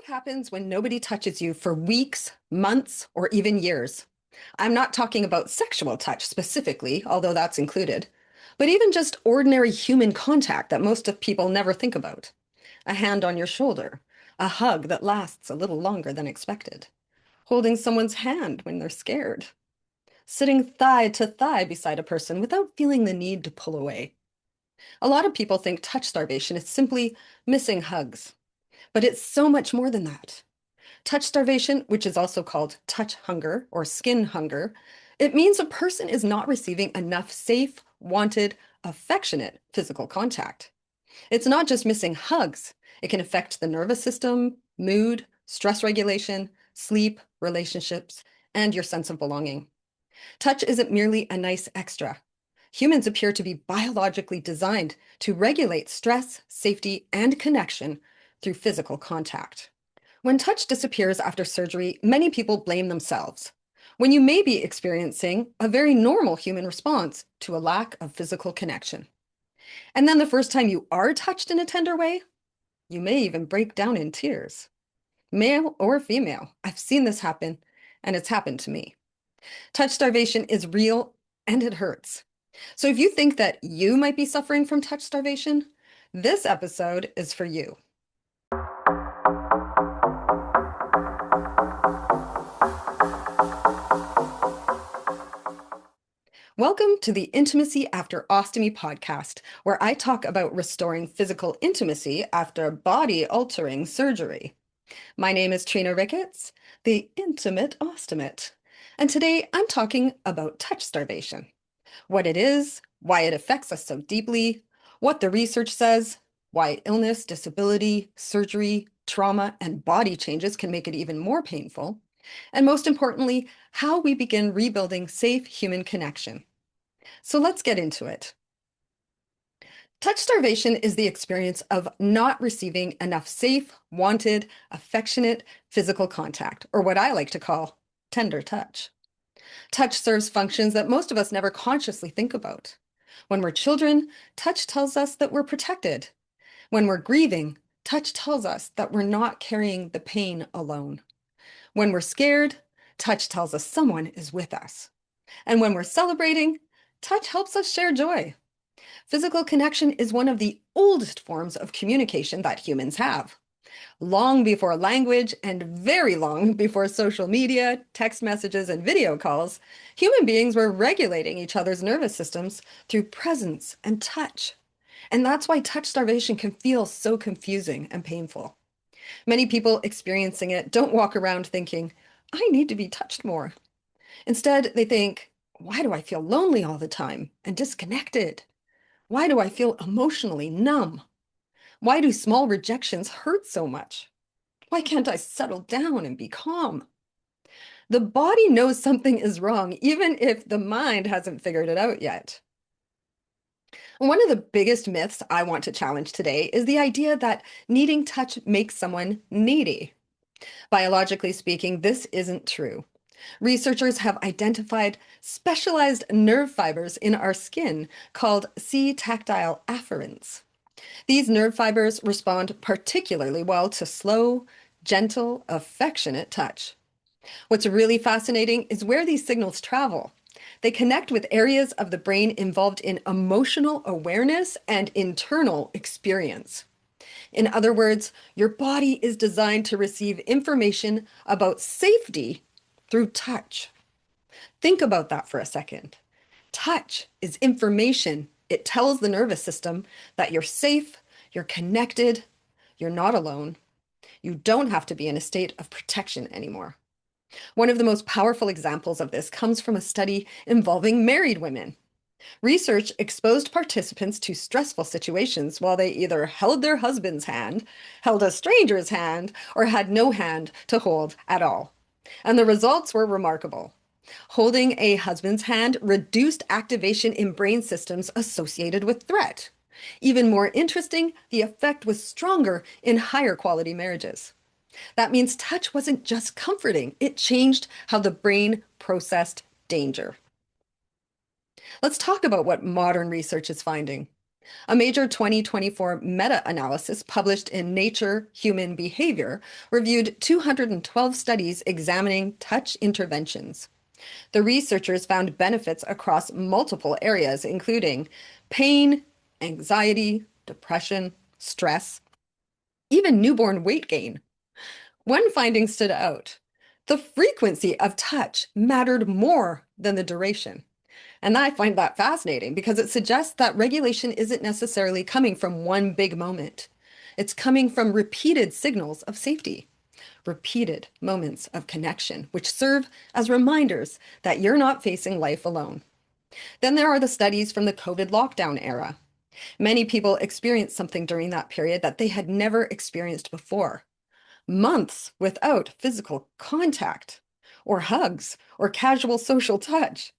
What happens when nobody touches you for weeks, months, or even years? I'm not talking about sexual touch specifically, although that's included, but even just ordinary human contact that most of people never think about. A hand on your shoulder, a hug that lasts a little longer than expected, holding someone's hand when they're scared, sitting thigh to thigh beside a person without feeling the need to pull away. A lot of people think touch starvation is simply missing hugs, but it's so much more than that. Touch starvation, which is also called touch hunger or skin hunger, it means a person is not receiving enough safe, wanted, affectionate physical contact. It's not just missing hugs. It can affect the nervous system, mood, stress regulation, sleep, relationships, and your sense of belonging. Touch isn't merely a nice extra. Humans appear to be biologically designed to regulate stress, safety, and connection through physical contact. When touch disappears after surgery, many people blame themselves, when you may be experiencing a very normal human response to a lack of physical connection. And then the first time you are touched in a tender way, you may even break down in tears. Male or female, I've seen this happen, and it's happened to me. Touch starvation is real and it hurts. So if you think that you might be suffering from touch starvation, this episode is for you. Welcome to the Intimacy After Ostomy podcast, where I talk about restoring physical intimacy after body-altering surgery. My name is Trina Ricketts, the intimate ostomate, and today I'm talking about touch starvation, what it is, why it affects us so deeply, what the research says, why illness, disability, surgery, trauma, and body changes can make it even more painful, and most importantly, how we begin rebuilding safe human connection. So let's get into it. Touch starvation is the experience of not receiving enough safe, wanted, affectionate physical contact, or what I like to call tender touch. Touch serves functions that most of us never consciously think about. When we're children, touch tells us that we're protected. When we're grieving, touch tells us that we're not carrying the pain alone. When we're scared, touch tells us someone is with us. And when we're celebrating, touch helps us share joy. Physical connection is one of the oldest forms of communication that humans have. Long before language and very long before social media, text messages, and video calls, human beings were regulating each other's nervous systems through presence and touch. And that's why touch starvation can feel so confusing and painful. Many people experiencing it don't walk around thinking, I need to be touched more. Instead, they think, why do I feel lonely all the time and disconnected? Why do I feel emotionally numb? Why do small rejections hurt so much? Why can't I settle down and be calm? The body knows something is wrong, even if the mind hasn't figured it out yet. One of the biggest myths I want to challenge today is the idea that needing touch makes someone needy. Biologically speaking, this isn't true. Researchers have identified specialized nerve fibers in our skin called C-tactile afferents. These nerve fibers respond particularly well to slow, gentle, affectionate touch. What's really fascinating is where these signals travel. They connect with areas of the brain involved in emotional awareness and internal experience. In other words, your body is designed to receive information about safety through touch. Think about that for a second. Touch is information. It tells the nervous system that you're safe, you're connected, you're not alone. You don't have to be in a state of protection anymore. One of the most powerful examples of this comes from a study involving married women. Research exposed participants to stressful situations while they either held their husband's hand, held a stranger's hand, or had no hand to hold at all. And the results were remarkable. Holding a husband's hand reduced activation in brain systems associated with threat. Even more interesting, the effect was stronger in higher quality marriages. That means touch wasn't just comforting, it changed how the brain processed danger. Let's talk about what modern research is finding. A major 2024 meta-analysis published in Nature Human Behavior reviewed 212 studies examining touch interventions. The researchers found benefits across multiple areas, including pain, anxiety, depression, stress, even newborn weight gain. One finding stood out. The frequency of touch mattered more than the duration. And I find that fascinating because it suggests that regulation isn't necessarily coming from one big moment. It's coming from repeated signals of safety, repeated moments of connection, which serve as reminders that you're not facing life alone. Then there are the studies from the COVID lockdown era. Many people experienced something during that period that they had never experienced before. Months without physical contact, or hugs, or casual social touch.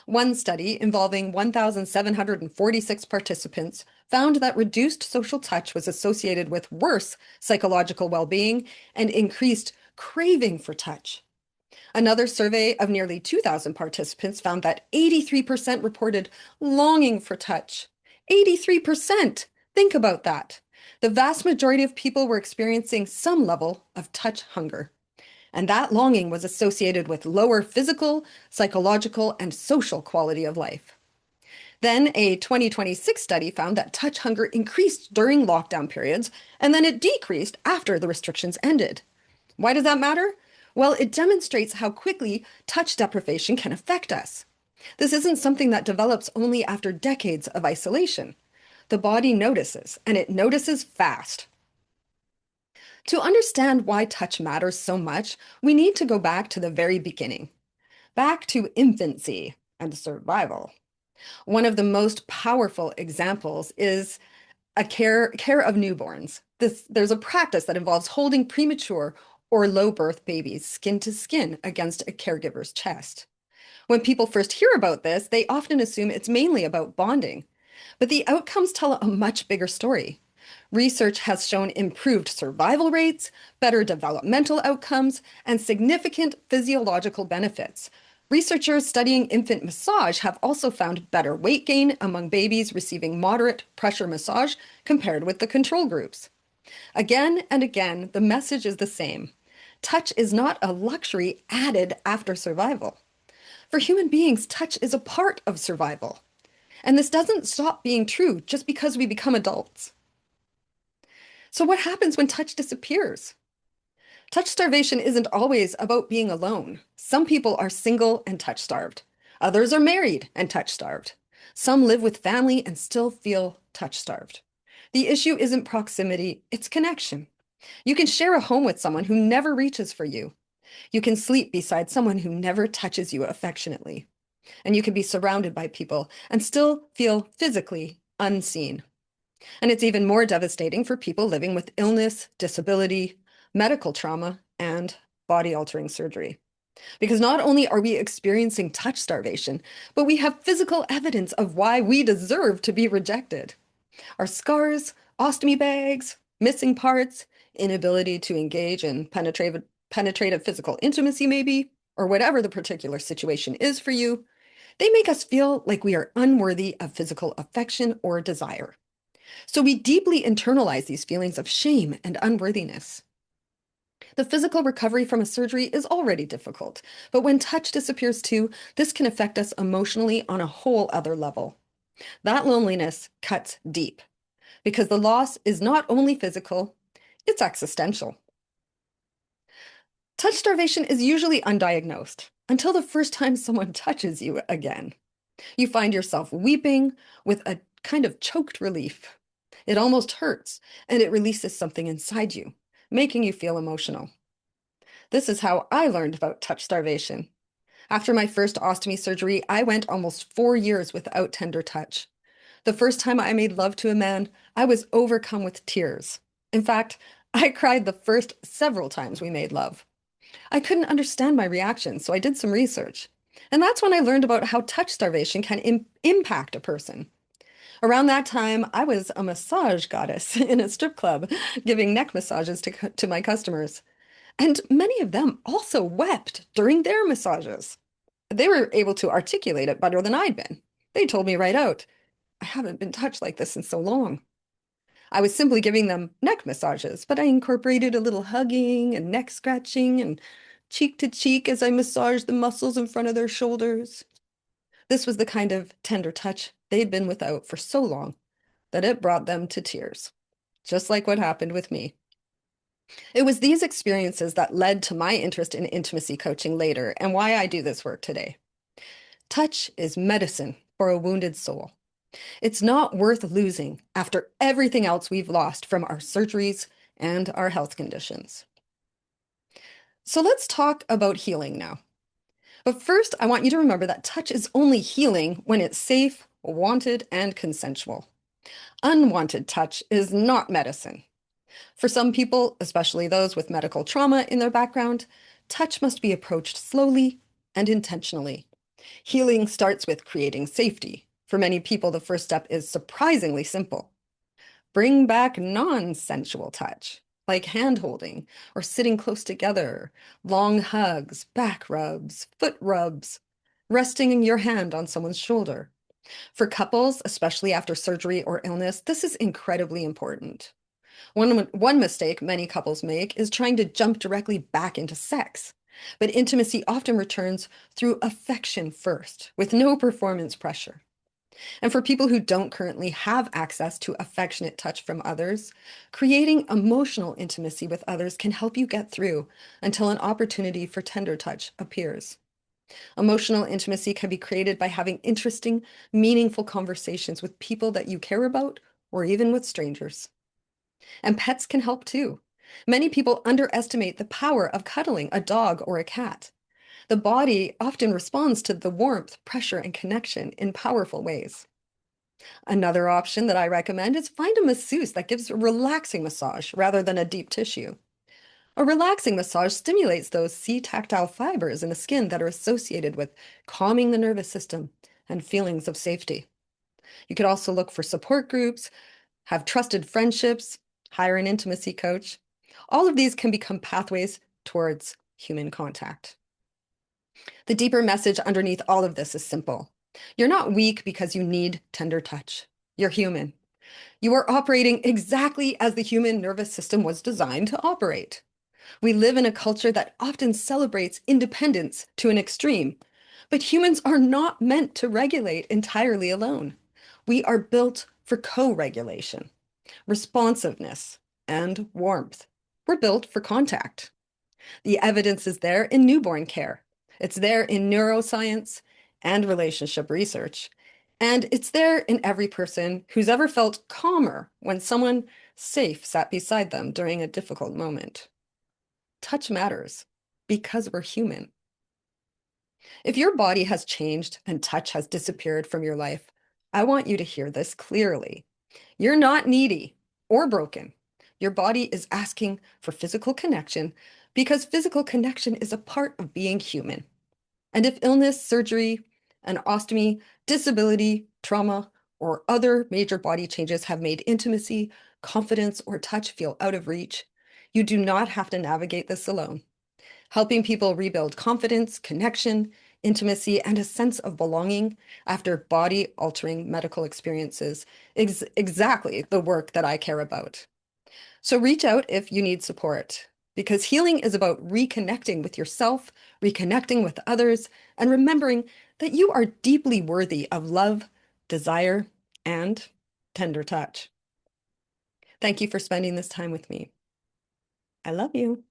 One study involving 1,746 participants found that reduced social touch was associated with worse psychological well-being and increased craving for touch. Another survey of nearly 2,000 participants found that 83% reported longing for touch. 83%! Think about that. The vast majority of people were experiencing some level of touch hunger. And that longing was associated with lower physical, psychological, and social quality of life. Then a 2026 study found that touch hunger increased during lockdown periods, and then it decreased after the restrictions ended. Why does that matter? Well, it demonstrates how quickly touch deprivation can affect us. This isn't something that develops only after decades of isolation. The body notices, and it notices fast. To understand why touch matters so much, we need to go back to the very beginning, back to infancy and survival. One of the most powerful examples is care of newborns. There's a practice that involves holding premature or low birth babies skin to skin against a caregiver's chest. When people first hear about this, they often assume it's mainly about bonding, but the outcomes tell a much bigger story. Research has shown improved survival rates, better developmental outcomes, and significant physiological benefits. Researchers studying infant massage have also found better weight gain among babies receiving moderate pressure massage compared with the control groups. Again and again, the message is the same. Touch is not a luxury added after survival. For human beings, touch is a part of survival. And this doesn't stop being true just because we become adults. So, what happens when touch disappears? Touch starvation isn't always about being alone. Some people are single and touch starved. Others are married and touch starved. Some live with family and still feel touch starved. The issue isn't proximity, it's connection. You can share a home with someone who never reaches for you. You can sleep beside someone who never touches you affectionately. And you can be surrounded by people and still feel physically unseen. And it's even more devastating for people living with illness, disability, medical trauma, and body-altering surgery. Because not only are we experiencing touch starvation, but we have physical evidence of why we deserve to be rejected. Our scars, ostomy bags, missing parts, inability to engage in penetrative physical intimacy, maybe, or whatever the particular situation is for you, they make us feel like we are unworthy of physical affection or desire. So we deeply internalize these feelings of shame and unworthiness. The physical recovery from a surgery is already difficult, but when touch disappears too, this can affect us emotionally on a whole other level. That loneliness cuts deep because the loss is not only physical, it's existential. Touch starvation is usually undiagnosed until the first time someone touches you again. You find yourself weeping with a kind of choked relief. It almost hurts, and it releases something inside you, making you feel emotional. This is how I learned about touch starvation. After my first ostomy surgery, I went almost 4 years without tender touch. The first time I made love to a man, I was overcome with tears. In fact, I cried the first several times we made love. I couldn't understand my reaction, so I did some research. And that's when I learned about how touch starvation can impact a person. Around that time, I was a massage goddess in a strip club, giving neck massages to my customers. And many of them also wept during their massages. They were able to articulate it better than I'd been. They told me right out. I haven't been touched like this in so long. I was simply giving them neck massages, but I incorporated a little hugging and neck scratching and cheek to cheek as I massaged the muscles in front of their shoulders. This was the kind of tender touch they'd been without for so long that it brought them to tears, just like what happened with me. It was these experiences that led to my interest in intimacy coaching later and why I do this work today. Touch is medicine for a wounded soul. It's not worth losing after everything else we've lost from our surgeries and our health conditions. So let's talk about healing now. But first, I want you to remember that touch is only healing when it's safe, wanted, and consensual. Unwanted touch is not medicine. For some people, especially those with medical trauma in their background, touch must be approached slowly and intentionally. Healing starts with creating safety. For many people, the first step is surprisingly simple. Bring back non-sensual touch, like hand holding or sitting close together, long hugs, back rubs, foot rubs, resting your hand on someone's shoulder. For couples, especially after surgery or illness, this is incredibly important. One mistake many couples make is trying to jump directly back into sex. But intimacy often returns through affection first, with no performance pressure. And for people who don't currently have access to affectionate touch from others, creating emotional intimacy with others can help you get through until an opportunity for tender touch appears. Emotional intimacy can be created by having interesting, meaningful conversations with people that you care about, or even with strangers. And pets can help too. Many people underestimate the power of cuddling a dog or a cat. The body often responds to the warmth, pressure, and connection in powerful ways. Another option that I recommend is find a masseuse that gives a relaxing massage rather than a deep tissue. A relaxing massage stimulates those C-tactile fibers in the skin that are associated with calming the nervous system and feelings of safety. You could also look for support groups, have trusted friendships, hire an intimacy coach. All of these can become pathways towards human contact. The deeper message underneath all of this is simple. You're not weak because you need tender touch. You're human. You are operating exactly as the human nervous system was designed to operate. We live in a culture that often celebrates independence to an extreme, but humans are not meant to regulate entirely alone. We are built for co-regulation, responsiveness, and warmth. We're built for contact. The evidence is there in newborn care. It's there in neuroscience and relationship research. And it's there in every person who's ever felt calmer when someone safe sat beside them during a difficult moment. Touch matters because we're human. If your body has changed and touch has disappeared from your life, I want you to hear this clearly. You're not needy or broken. Your body is asking for physical connection because physical connection is a part of being human. And if illness, surgery, an ostomy, disability, trauma, or other major body changes have made intimacy, confidence, or touch feel out of reach, you do not have to navigate this alone. Helping people rebuild confidence, connection, intimacy, and a sense of belonging after body-altering medical experiences is exactly the work that I care about. So reach out if you need support, because healing is about reconnecting with yourself, reconnecting with others, and remembering that you are deeply worthy of love, desire, and tender touch. Thank you for spending this time with me. I love you.